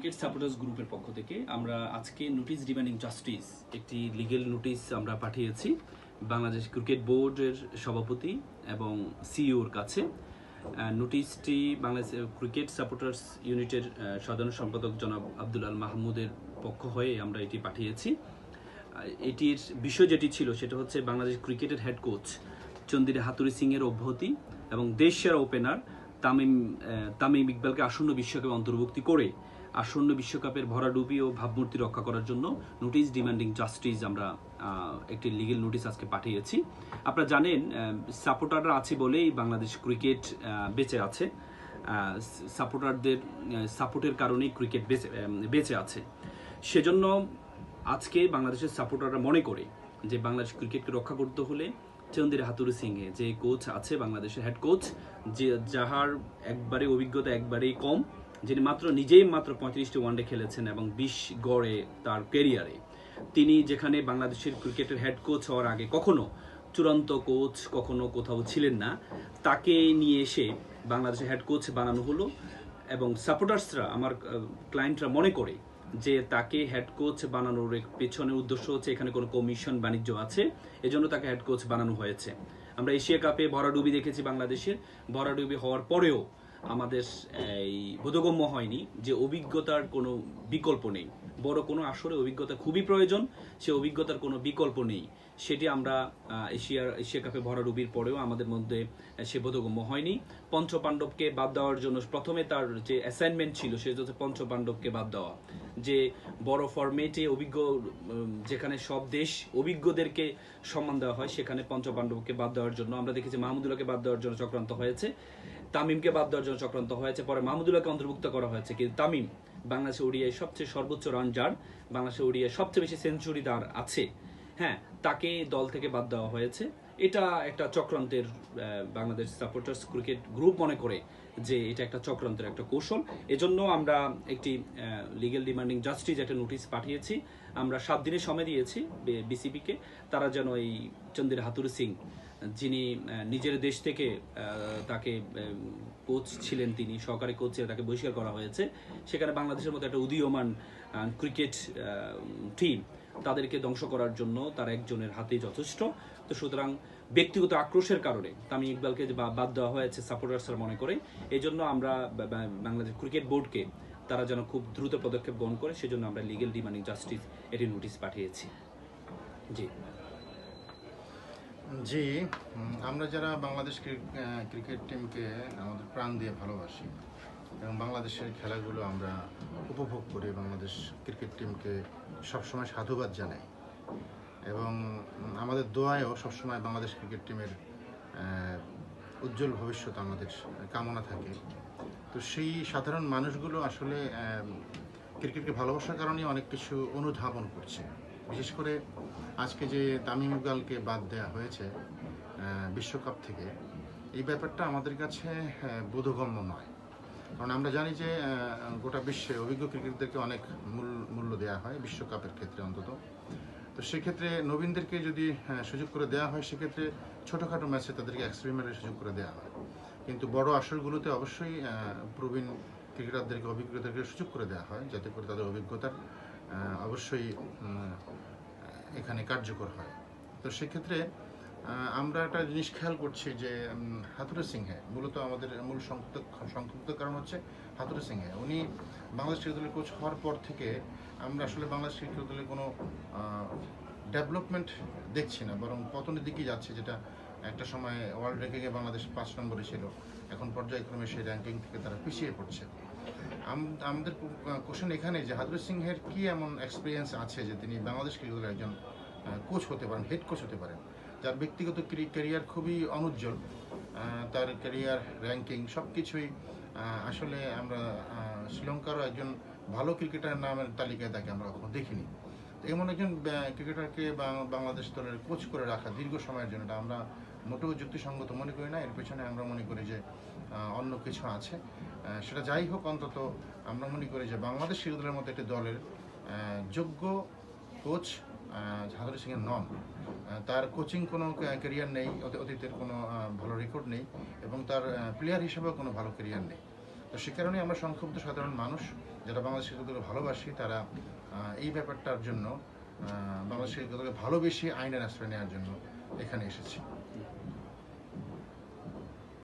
Cricket supporters গ্রুপের পক্ষ থেকে আমরা আজকে নোটিশ ডিমান্ডিং জাস্টিস একটি লিগেল নোটিশ আমরা পাঠিয়েছি বাংলাদেশ ক্রিকেট বোর্ডের সভাপতি এবং সিইওর কাছে। নোটিশটি বাংলাদেশ ক্রিকেট সাপোর্টার্স ইউনিটের সাধারণ সম্পাদক জনাব আব্দুল আল মাহমুদের পক্ষ হয়ে আমরা এটি পাঠিয়েছি। এটির বিষয় যেটি ছিল সেটা হচ্ছে বাংলাদেশ ক্রিকেটের হেড কোচ চন্দির হাতুড়ি সিংয়ের অব্যাহতি এবং দেশ সেরা ওপেনার তামিম ইকবালকে আসন্ন বিশ্বকাপে অন্তর্ভুক্তি করে আসন্ন বিশ্বকাপের ভরাডুবি ও ভাবমূর্তি রক্ষা করার জন্য নোটিশ ডিমান্ডিং জাস্টিস আমরা একটি লিগেল নোটিশ আজকে পাঠিয়েছি। আপনারা জানেন সাপোর্টাররা আছে বলেই বাংলাদেশ ক্রিকেট বেঁচে আছে, সাপোর্টারদের সাপোর্টের কারণেই ক্রিকেট বেঁচে আছে। সেজন্য আজকে বাংলাদেশের সাপোর্টাররা মনে করে যে বাংলাদেশ ক্রিকেটকে রক্ষা করতে হলে চন্দির হাতুড়ি সিংহে যে কোচ আছে বাংলাদেশের হেড কোচ, যে যাহার অভিজ্ঞতা একবারেই কম, যিনি নিজেই মাত্র 35টি ওয়ানডে খেলেছেন এবং 20 গড়ে তার ক্যারিয়ারে, তিনি যেখানে বাংলাদেশের ক্রিকেটের হেড কোচ হওয়ার আগে কখনো চূড়ান্ত কোচ কখনো কোথাও ছিলেন না, তাকে নিয়ে এসে বাংলাদেশের হেড কোচ বানানো হলো। এবং সাপোর্টার্সরা, আমার ক্লায়েন্টরা মনে করে যে তাকে হেড কোচ বানানোর পেছনে উদ্দেশ্য হচ্ছে এখানে কোনো কমিশন বাণিজ্য আছে, এজন্য তাকে হেড কোচ বানানো হয়েছে। আমরা এশিয়া কাপে ভরাডুবি দেখেছি, বাংলাদেশের ভরাডুবি হওয়ার পরেও আমাদের এই বোধগম্য হয়নি যে অভিজ্ঞতার কোনো বিকল্প নেই। বড় কোনো আসরে অভিজ্ঞতা খুবই প্রয়োজন, সে অভিজ্ঞতার কোনো বিকল্প নেই। সেটি আমরা এশিয়া কাপে ভরাডুবির পরেও আমাদের মধ্যে সে বোধগম্য হয়নি। পঞ্চপাণ্ডবকে বাদ দেওয়ার জন্য প্রথমে তার যে অ্যাসাইনমেন্ট ছিল সেটা হচ্ছে পঞ্চপাণ্ডবকে বাদ দেওয়া, যে বড় ফরম্যাটে যেখানে সব দেশ অভিজ্ঞদেরকে সম্মান দেওয়া হয় সেখানে পঞ্চপাণ্ডবকে বাদ দেওয়ার জন্য আমরা দেখেছি মাহমুদুল্লাহকে বাদ দেওয়ার জন্য চক্রান্ত হয়েছে, তামিমকে বাদ দেওয়ার জন্য চক্রান্ত হয়েছে, পরে মাহমুদুল্লাহকে অন্তর্ভুক্ত করা হয়েছে। কিন্তু তামিম বাংলাদেশের ওডিআই সবচেয়ে সর্বোচ্চ রান যার, বাংলাদেশের ওডিআই সবচেয়ে বেশি সেঞ্চুরি তার আছে, হ্যাঁ, তাকে দল থেকে বাদ দেওয়া হয়েছে। এটা একটা চক্রান্তের, বাংলাদেশ সাপোর্টার্স ক্রিকেট গ্রুপ মনে করে যে এটা একটা চক্রান্তের একটা কৌশল। এজন্য আমরা একটি লিগ্যাল ডিমান্ডিং জাস্টিস একটা নোটিশ পাঠিয়েছি। আমরা 7 দিনের সময় দিয়েছি বিসিবিকে, তারা যেন এই চন্দির হাতুড়ি সিং, যিনি নিজের দেশ থেকে তাকে কোচ ছিলেন, তিনি সহকারী কোচ ছিলেন, তাকে বহিষ্কার করা হয়েছে। সেখানে বাংলাদেশের মতো একটা উদীয়মান ক্রিকেট টিম, তাদেরকে ধ্বংস করার জন্য তার একজনের হাতেই যথেষ্ট। তো সুতরাং ব্যক্তিগত আক্রোশের কারণে তামিম ইকবালকে বাদ দেওয়া হয়েছে সাপোর্টার্সরা মনে করে। এই জন্য আমরা বাংলাদেশ ক্রিকেট বোর্ডকে তারা যেন খুব দ্রুত পদক্ষেপ গ্রহণ করে, সেজন্য আমরা লিগ্যাল ডিমান্ডিং জাস্টিস এটি নোটিশ পাঠিয়েছি। জি, আমরা যারা বাংলাদেশ ক্রিকেট টিমকে আমাদের প্রাণ দিয়ে ভালোবাসি এবং বাংলাদেশের খেলাগুলো আমরা উপভোগ করি, বাংলাদেশ ক্রিকেট টিমকে সবসময় সাধুবাদ জানাই এবং আমাদের দোয়ায়ও সবসময় বাংলাদেশ ক্রিকেট টিমের উজ্জ্বল ভবিষ্যৎ আমাদের কামনা থাকে। তো সেই সাধারণ মানুষগুলো আসলে ক্রিকেটকে ভালোবাসার কারণে অনেক কিছু অনুধাবন করছে। বিশেষ করে আজকে যে তামিম ইকবালকে বাদ দেওয়া হয়েছে বিশ্বকাপ থেকে, এই ব্যাপারটা আমাদের কাছে বোধগম্য নয়। কারণ আমরা জানি যে গোটা বিশ্বে অভিজ্ঞ ক্রিকেটারদেরকে অনেক মূল্য দেওয়া হয়, বিশ্বকাপের ক্ষেত্রে অন্তত। তো সেক্ষেত্রে নবীনদেরকে যদি সুযোগ করে দেওয়া হয়, সেক্ষেত্রে ছোটোখাটো ম্যাচে তাদেরকে এক্সপেরিমেন্টের সুযোগ করে দেওয়া হয়। কিন্তু বড় আসরগুলোতে অবশ্যই প্রবীণ ক্রিকেটারদেরকে, অভিজ্ঞতাদেরকে সুযোগ করে দেওয়া হয়, যাতে করে তাদের অভিজ্ঞতার অবশ্যই এখানে কার্যকর হয়। তো সেক্ষেত্রে আমরা একটা জিনিস খেয়াল করছি যে হাতুড়ি সিংহে, মূলত আমাদের মূল সংক্ষিপ্ত কারণ হচ্ছে হাতুড়ি সিংহে। উনি বাংলাদেশ ক্রিকেট দলের কোচ হওয়ার পর থেকে আমরা আসলে বাংলাদেশ ক্রিকেট দলের কোনো ডেভেলপমেন্ট দেখছি না, বরং পতনের দিকেই যাচ্ছে। যেটা একটা সময় ওয়ার্ল্ড র্যাঙ্কিংয়ে বাংলাদেশ 5 নম্বরে ছিল, এখন পর্যায়ক্রমে সেই র্যাঙ্কিং থেকে তারা পিছিয়ে পড়ছে। আমাদের কোশ্চেন এখানে যে হাতুড়ি সিংহের কি এমন এক্সপিরিয়েন্স আছে যে তিনি বাংলাদেশ ক্রিকেট দলের একজন কোচ হতে পারেন, হেড কোচ হতে পারেন, যার ব্যক্তিগত ক্যারিয়ার খুবই অনুজ্জ্বল, তার ক্যারিয়ার র্যাঙ্কিং সব কিছুই আসলে আমরা শ্রীলঙ্কারও একজন ভালো ক্রিকেটারের নামের তালিকায় তাকে আমরা কখনো দেখিনি। তো এমন একজন ক্রিকেটারকে বাংলাদেশ দলের কোচ করে রাখা দীর্ঘ সময়ের জন্য আমরা মোটেও যুক্তিসঙ্গত মনে করি না। এর পেছনে আমরা মনে করি যে অন্য কিছু আছে। সেটা যাই হোক, অন্তত আমরা মনে করি যে বাংলাদেশ ক্রিকেট দলের মতো একটি দলের যোগ্য কোচ হাতুড়ি সিংয়ের নন। তার কোচিং কোনো ক্যারিয়ার নেই, অতীতের কোনো ভালো রেকর্ড নেই এবং তার প্লেয়ার হিসেবেও কোনো ভালো ক্যারিয়ার নেই। তো সে কারণে আমরা সংক্ষুব্ধ সাধারণ মানুষ যারা বাংলাদেশ ক্রিকেটকে ভালোবাসি তারা এই ব্যাপারটার জন্য বাংলাদেশ ক্রিকেটকে ভালোবেসে আইনের আশ্রয় নেওয়ার জন্য এখানে এসেছি।